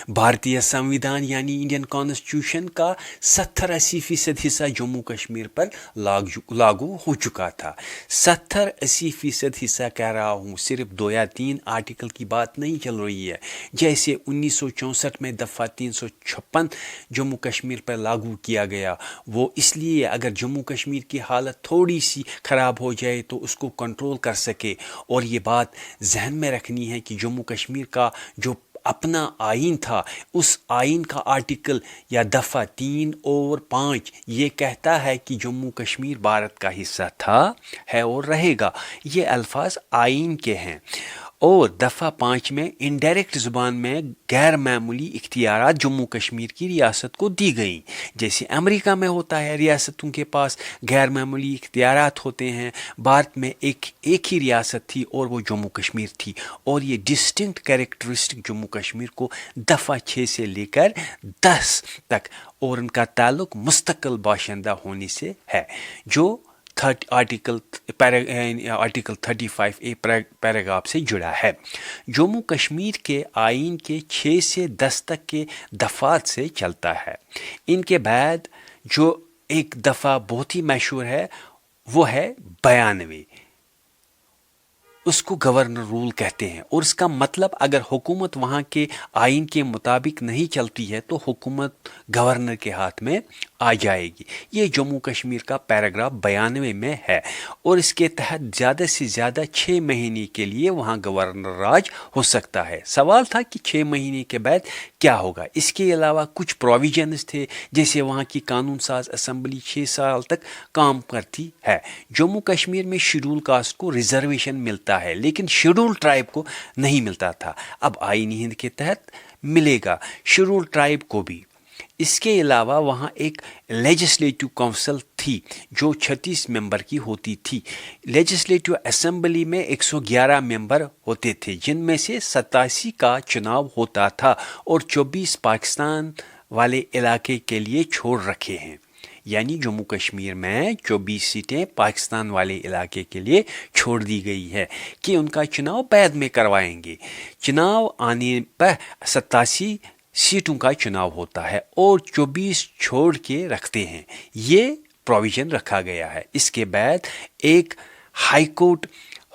بھارتیہ سنویدھان یعنی انڈین کانسٹیٹیوشن کا 70-80% حصہ جموں کشمیر پر لاگو ہو چکا تھا۔ 70-80% حصہ کہہ رہا ہوں، صرف 2 یا 3 آرٹیکل کی بات نہیں چل رہی ہے۔ جیسے 1964 میں دفعہ 356 جموں کشمیر پر لاگو کیا گیا، وہ اس لیے اگر جموں کشمیر کی حالت تھوڑی سی خراب ہو جائے تو اس کو کنٹرول کر سکے۔ اور یہ بات ذہن میں رکھنی ہے کہ جموں کشمیر کا جو اپنا آئین تھا، اس آئین کا آرٹیکل یا دفعہ 3 اور 5 یہ کہتا ہے کہ جموں کشمیر بھارت کا حصہ تھا، ہے اور رہے گا۔ یہ الفاظ آئین کے ہیں۔ اور دفعہ 5 میں انڈائریکٹ زبان میں غیر معمولی اختیارات جموں کشمیر کی ریاست کو دی گئیں، جیسے امریکہ میں ہوتا ہے، ریاستوں کے پاس غیر معمولی اختیارات ہوتے ہیں۔ بھارت میں ایک ہی ریاست تھی، اور وہ جموں کشمیر تھی، اور یہ ڈسٹنکٹ کیریکٹرسٹک جموں کشمیر کو دفعہ 6 سے لے کر 10 تک، اور ان کا تعلق مستقل باشندہ ہونے سے ہے، جو آرٹیکل 35A پیراگراف سے جڑا ہے۔ جموں کشمیر کے آئین کے 6 سے 10 تک کے دفعات سے چلتا ہے۔ ان کے بعد جو ایک دفعہ بہت ہی مشہور ہے وہ ہے 92، اس کو گورنر رول کہتے ہیں، اور اس کا مطلب اگر حکومت وہاں کے آئین کے مطابق نہیں چلتی ہے تو حکومت گورنر کے ہاتھ میں آ جائے گی۔ یہ جموں کشمیر کا پیراگراف 92 میں ہے، اور اس کے تحت زیادہ سے زیادہ 6 مہینے کے لیے وہاں گورنر راج ہو سکتا ہے۔ سوال تھا کہ 6 مہینے کے بعد کیا ہوگا۔ اس کے علاوہ کچھ پروویژنز تھے، جیسے وہاں کی قانون ساز اسمبلی 6 سال تک کام کرتی ہے۔ جموں کشمیر میں شیڈول کاسٹ کو ریزرویشن ملتا ہے، لیکن شیڈول ٹرائب کو نہیں ملتا تھا۔ اب آئین ہند کے تحت ملے گا شیڈول ٹرائب کو بھی۔ اس کے علاوہ وہاں ایک لیجسلیٹو کونسل تھی جو 36 ممبر کی ہوتی تھی. لیجسلیٹو اسمبلی میں 111 ممبر ہوتے تھے جن میں سے 87 کا چناو ہوتا تھا اور 24 پاکستان والے علاقے کے لیے چھوڑ رکھے ہیں. یعنی جموں کشمیر میں 24 سیٹیں پاکستان والے علاقے کے لیے چھوڑ دی گئی ہے کہ ان کا چناؤ بعد میں کروائیں گے. چناؤ آنے پر 87 سیٹوں کا چناؤ ہوتا ہے اور 24 چھوڑ کے رکھتے ہیں. یہ پروویژن رکھا گیا ہے. اس کے بعد ایک ہائی کورٹ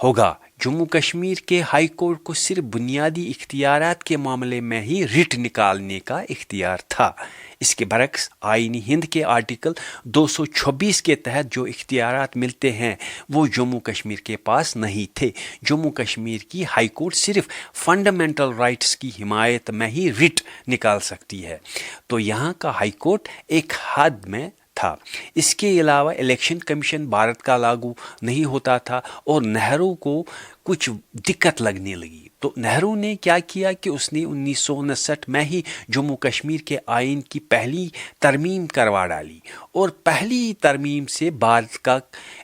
ہوگا. جموں کشمیر کے ہائی کورٹ کو صرف بنیادی اختیارات کے معاملے میں ہی رٹ نکالنے کا اختیار تھا. اس کے برعکس آئین ہند کے آرٹیکل 226 کے تحت جو اختیارات ملتے ہیں وہ جموں کشمیر کے پاس نہیں تھے. جموں کشمیر کی ہائی کورٹ صرف فنڈامنٹل رائٹس کی حمایت میں ہی رٹ نکال سکتی ہے. تو یہاں کا ہائی کورٹ ایک حد میں تھا. اس کے علاوہ الیکشن کمیشن بھارت کا لاگو نہیں ہوتا تھا اور نہرو کو کچھ دقت لگنے لگی. تو نہرو نے کیا کیا کہ اس نے 1959 میں ہی جموں کشمیر کے آئین کی پہلی ترمیم کروا ڈالی اور پہلی ترمیم سے بھارت کا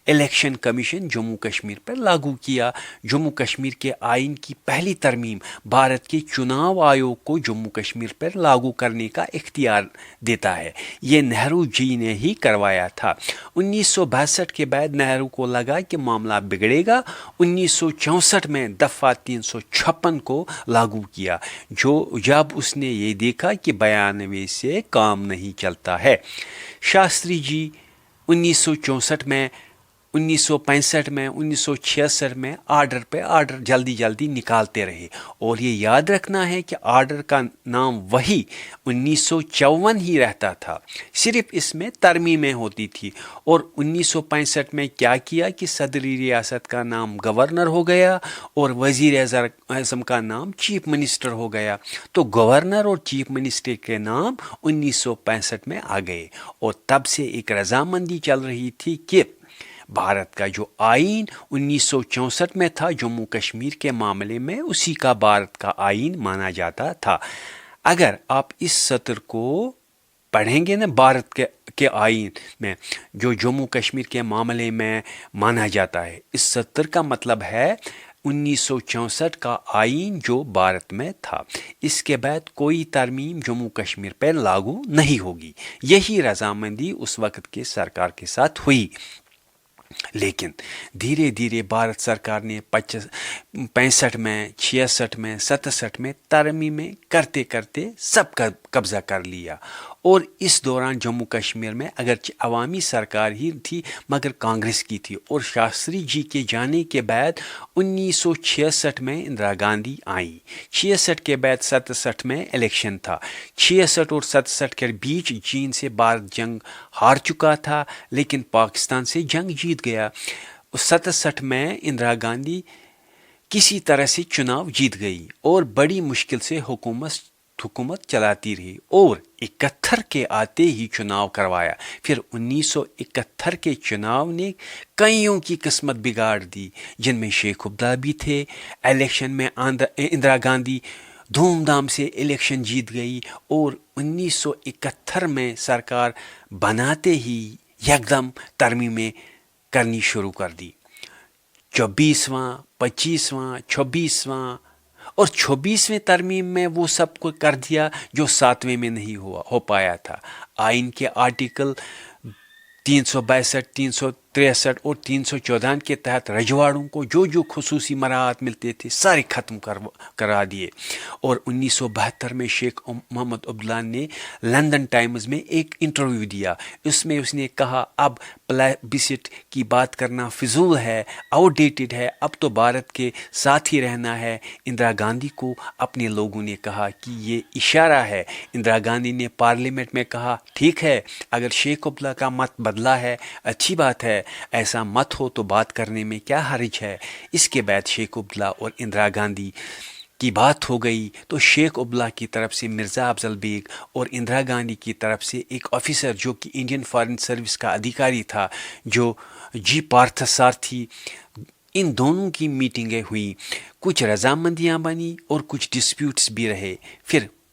الیکشن کمیشن جموں کشمیر پر لاگو کیا. جموں کشمیر کے آئین کی پہلی ترمیم بھارت کے چناؤ آیوگ کو جموں کشمیر پر لاگو کرنے کا اختیار دیتا ہے. یہ نہرو جی نے ہی کروایا تھا. 1962 کے بعد نہرو کو لگا کہ معاملہ بگڑے گا. 1964 میں دفعہ 356 کو لاگو کیا جب اس نے یہ دیکھا کہ 92 سے کام نہیں چلتا ہے. شاستری جی 1964 میں 1965 میں 1966 میں آرڈر پہ آرڈر جلدی جلدی نکالتے رہے اور یہ یاد رکھنا ہے کہ آرڈر کا نام وہی 1954 ہی رہتا تھا, صرف اس میں ترمیمیں ہوتی تھی. اور 1965 میں کیا کیا کہ صدری ریاست کا نام گورنر ہو گیا اور وزیر اعظم کا نام چیف منسٹر ہو گیا. تو گورنر اور چیف منسٹر کے نام 1965 میں آ گئے اور تب سے ایک رضامندی چل رہی تھی کہ بھارت کا جو آئین 1964 میں تھا جموں کشمیر کے معاملے میں اسی کا بھارت کا آئین مانا جاتا تھا. اگر آپ اس سطر کو پڑھیں گے نا بھارت کے آئین میں جو جموں کشمیر کے معاملے میں مانا جاتا ہے, اس سطر کا مطلب ہے 1964 کا آئین جو بھارت میں تھا. اس کے بعد کوئی ترمیم جموں کشمیر پر لاگو نہیں ہوگی. یہی رضامندی اس وقت کے سرکار کے ساتھ ہوئی. لیکن دھیرے دھیرے بھارت سرکار نے 65 میں 66 میں 67 میں ترمیمیں کرتے کرتے سب کا قبضہ کر لیا. اور اس دوران جموں کشمیر میں اگرچہ عوامی سرکار ہی تھی مگر کانگریس کی تھی. اور شاستری جی کے جانے کے بعد 1966 میں اندرا گاندھی آئیں. 66 کے بعد 67 میں الیکشن تھا. 66 اور 67 کے بیچ چین سے بھارت جنگ ہار چکا تھا لیکن پاکستان سے جنگ جیت گیا. 67 میں اندرا گاندھی کسی طرح سے چناؤ جیت گئی اور بڑی مشکل سے حکومت چلاتی رہی اور 71 کے آتے ہی چناؤ کروایا. پھر 1971 کے چناؤ نے کئیوں کی قسمت بگاڑ دی جن میں شیخ عبداللہ بھی تھے. الیکشن میں اندرا گاندھی دھوم دھام سے الیکشن جیت گئی اور 1971 میں سرکار بناتے ہی یکدم ترمیمیں کرنی شروع کر دی. 24واں 25واں 26واں اور 26ویں ترمیم میں وہ سب کو کر دیا جو 7ویں میں نہیں ہو پایا تھا. آئین کے آرٹیکل 362 363 اور 314 کے تحت رجواڑوں کو جو خصوصی مراعات ملتے تھے سارے ختم کرا دیے. اور 1972 میں شیخ محمد عبداللہ نے لندن ٹائمز میں ایک انٹرویو دیا. اس میں اس نے کہا اب پلابسٹ کی بات کرنا فضول ہے, آؤٹ ڈیٹڈ ہے, اب تو بھارت کے ساتھ ہی رہنا ہے. اندرا گاندھی کو اپنے لوگوں نے کہا کہ یہ اشارہ ہے. اندرا گاندھی نے پارلیمنٹ میں کہا ٹھیک ہے اگر شیخ عبداللہ کا مت بدلا ہے اچھی بات ہے, ایسا مت ہو تو بات کرنے میں کیا حرج ہے. اس کے بعد شیخ عبداللہ اور اندرا گاندھی کی بات ہو گئی تو شیخ عبداللہ کی طرف سے مرزا افضل بیگ اور اندرا گاندھی کی طرف سے ایک آفیسر جو کہ انڈین فارن سروس کا ادھیکاری تھا جو جی پارتھ سارتھی, ان دونوں کی میٹنگیں ہوئیں. کچھ رضامندیاں بنی اور کچھ ڈسپیوٹس بھی رہے. پھر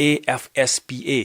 AFSPA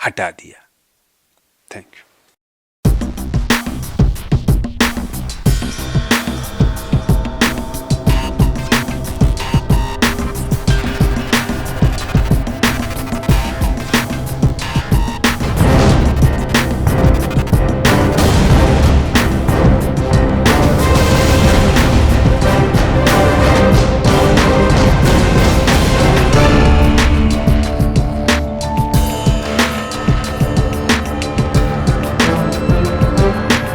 ہٹا دیا. Thank you.